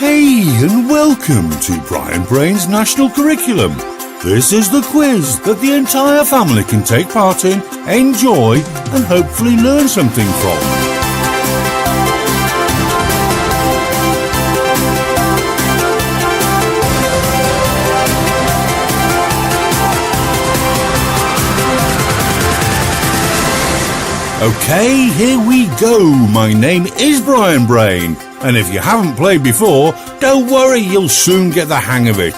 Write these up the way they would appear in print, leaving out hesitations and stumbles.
Hey, and welcome to Brian Brain's National Curriculum. This is the quiz that the entire family can take part in, enjoy, and hopefully learn something from. Okay, here we go. My name is Brian Brain, and if you haven't played before, don't worry, you'll soon get the hang of it.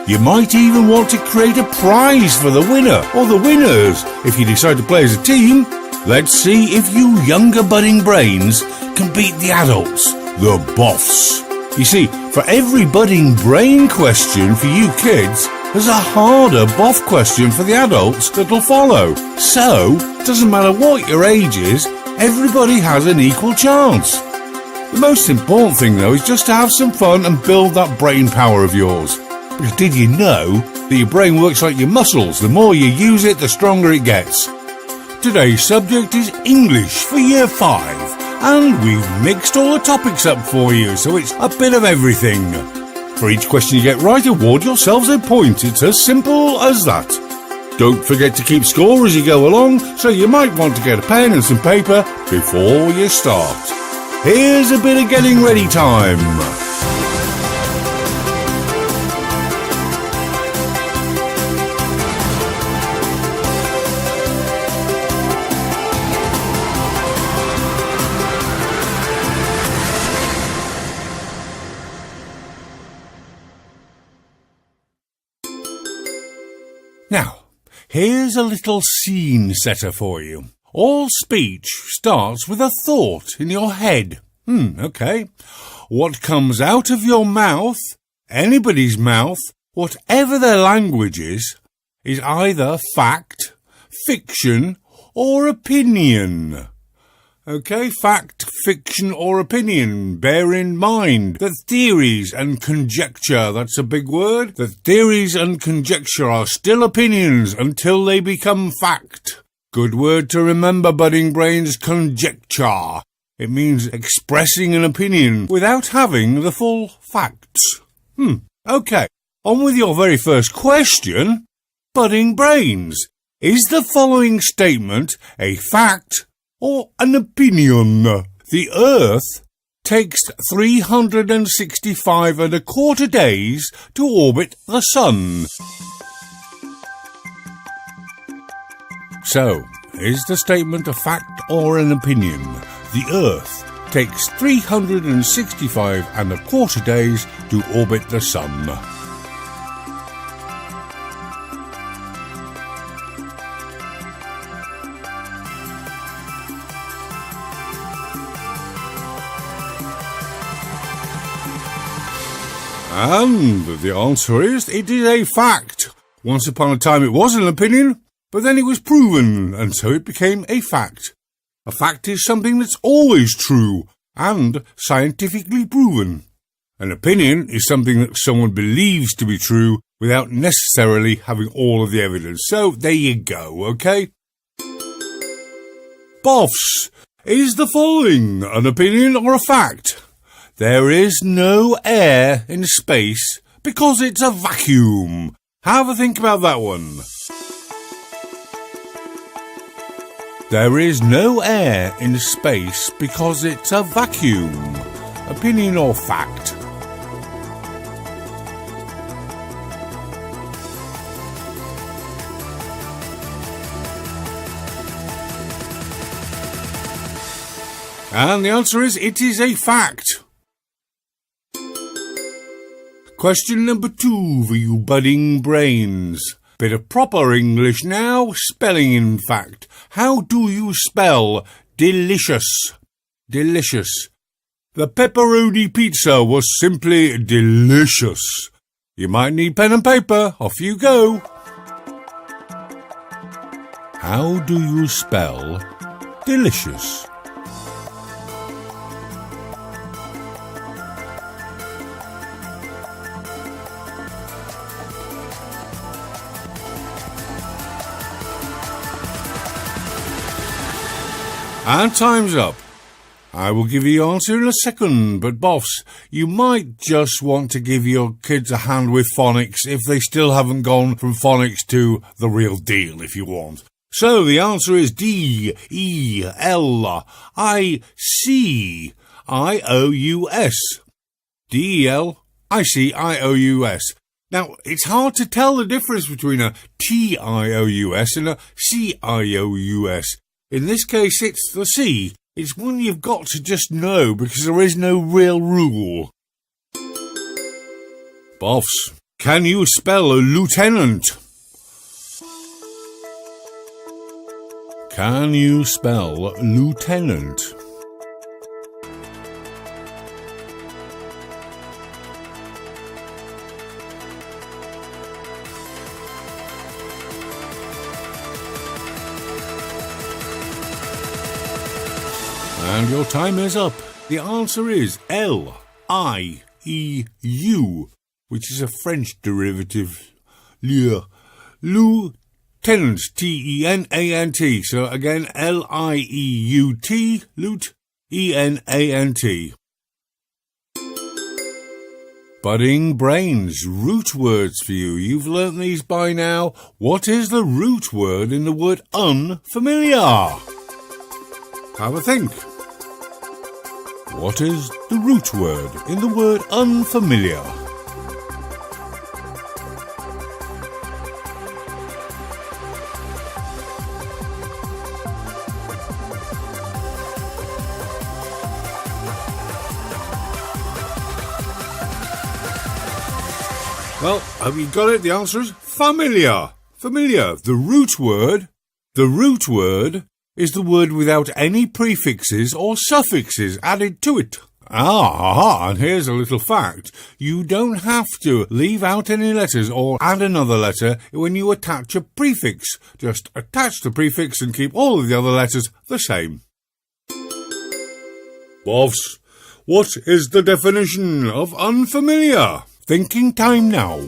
You might even want to create a prize for the winner or the winners if you decide to play as a team. Let's see if you younger budding brains can beat the adults, the boffs. You see, for every budding brain question for you kids, there's a harder boff question for the adults that'll follow. So, it doesn't matter what your age is, everybody has an equal chance. The most important thing though is just to have some fun and build that brain power of yours. Because did you know that your brain works like your muscles? The more you use it, the stronger it gets. Today's subject is English for Year 5. And we've mixed all the topics up for you, so it's a bit of everything. For each question you get right, award yourselves a point. It's as simple as that. Don't forget to keep score as you go along, so you might want to get a pen and some paper before you start. Here's a bit of getting ready time. Now, here's a little scene setter for you. All speech starts with a thought in your head. Okay. What comes out of your mouth, anybody's mouth, whatever their language is either fact, fiction, or opinion. Okay, fact, fiction, or opinion. Bear in mind that theories and conjecture, that's a big word, that theories and conjecture are still opinions until they become fact. Good word to remember, budding brains, conjecture. It means expressing an opinion without having the full facts. Okay, on with your very first question. Budding brains, is the following statement a fact or an opinion? The Earth takes 365 1/4 days to orbit the Sun. So, is the statement a fact or an opinion? The Earth takes 365 1/4 days to orbit the Sun. And the answer is, it is a fact. Once upon a time it was an opinion, but then it was proven, and so it became a fact. A fact is something that's always true and scientifically proven. An opinion is something that someone believes to be true without necessarily having all of the evidence. So there you go, okay? Boffs, is the following an opinion or a fact? There is no air in space because it's a vacuum. Have a think about that one. There is no air in space because it's a vacuum. Opinion or fact? And the answer is, it is a fact. Question number 2 for you budding brains. Bit of proper English now, spelling in fact. How do you spell delicious? Delicious. The pepperoni pizza was simply delicious. You might need pen and paper. Off you go. How do you spell delicious? And time's up. I will give you your answer in a second, but boffs, you might just want to give your kids a hand with phonics if they still haven't gone from phonics to the real deal, if you want. So the answer is D-E-L-I-C-I-O-U-S. D-E-L-I-C-I-O-U-S. Now, it's hard to tell the difference between a T-I-O-U-S and a C-I-O-U-S. In this case, it's the C. It's one you've got to just know because there is no real rule. Boffs, can you spell a lieutenant? Can you spell lieutenant? And your time is up. The answer is L-I-E-U, which is a French derivative. Lieutenant, T-E-N-A-N-T. So again, L-I-E-U-T, Lieutenant, E-N-A-N-T. Budding brains, root words for you. You've learnt these by now. What is the root word in the word unfamiliar? Have a think. What is the root word in the word unfamiliar? Well, have you got it? The answer is familiar. Familiar. The root word is the word without any prefixes or suffixes added to it. And here's a little fact. You don't have to leave out any letters or add another letter when you attach a prefix. Just attach the prefix and keep all of the other letters the same. Boffs, what is the definition of unfamiliar? Thinking time now.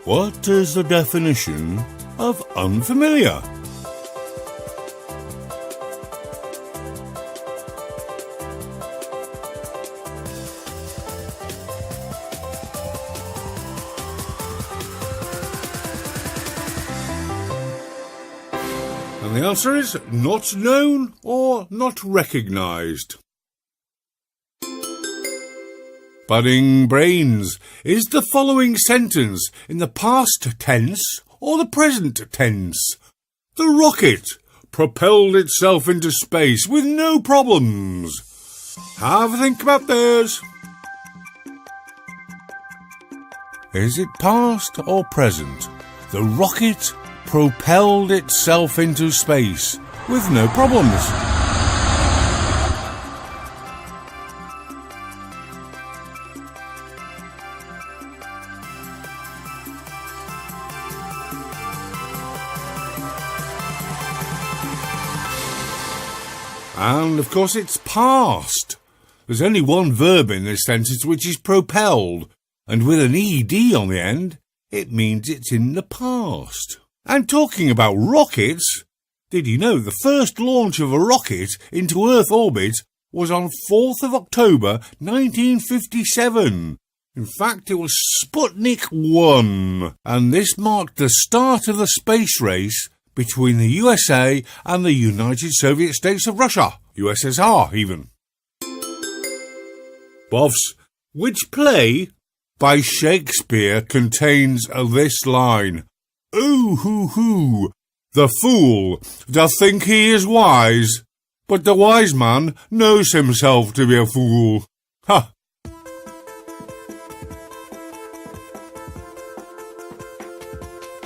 What is the definition of unfamiliar? And the answer is not known or not recognised. Budding brains, is the following sentence in the past tense or the present tense? The rocket propelled itself into space with no problems. Have a think about theirs. Is it past or present? The rocket propelled itself into space with no problems. And, of course, it's past. There's only one verb in this sentence, which is propelled. And with an ED on the end, it means it's in the past. And talking about rockets, did you know the first launch of a rocket into Earth orbit was on 4th of October 1957? In fact, it was Sputnik 1. And this marked the start of the space race between the USA and the United Soviet States of Russia, USSR even. Boffs, which play by Shakespeare contains this line? Ooh hoo hoo, the fool doth think he is wise, but the wise man knows himself to be a fool. Ha!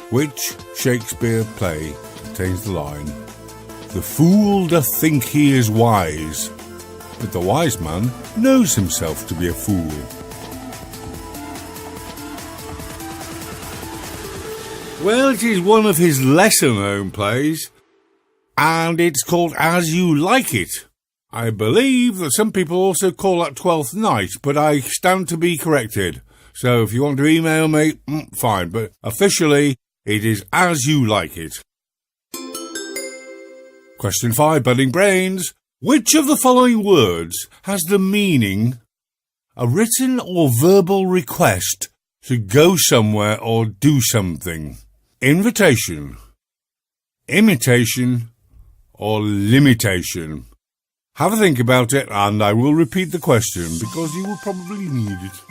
Which Shakespeare play contains the line, the fool doth think he is wise, but the wise man knows himself to be a fool. Well, it is one of his lesser-known plays, and it's called As You Like It. I believe that some people also call that Twelfth Night, but I stand to be corrected. So if you want to email me, fine, but officially, it is As You Like It. Question 5, Budding Brains. Which of the following words has the meaning a written or verbal request to go somewhere or do something? Invitation, imitation, or limitation? Have a think about it, and I will repeat the question because you will probably need it.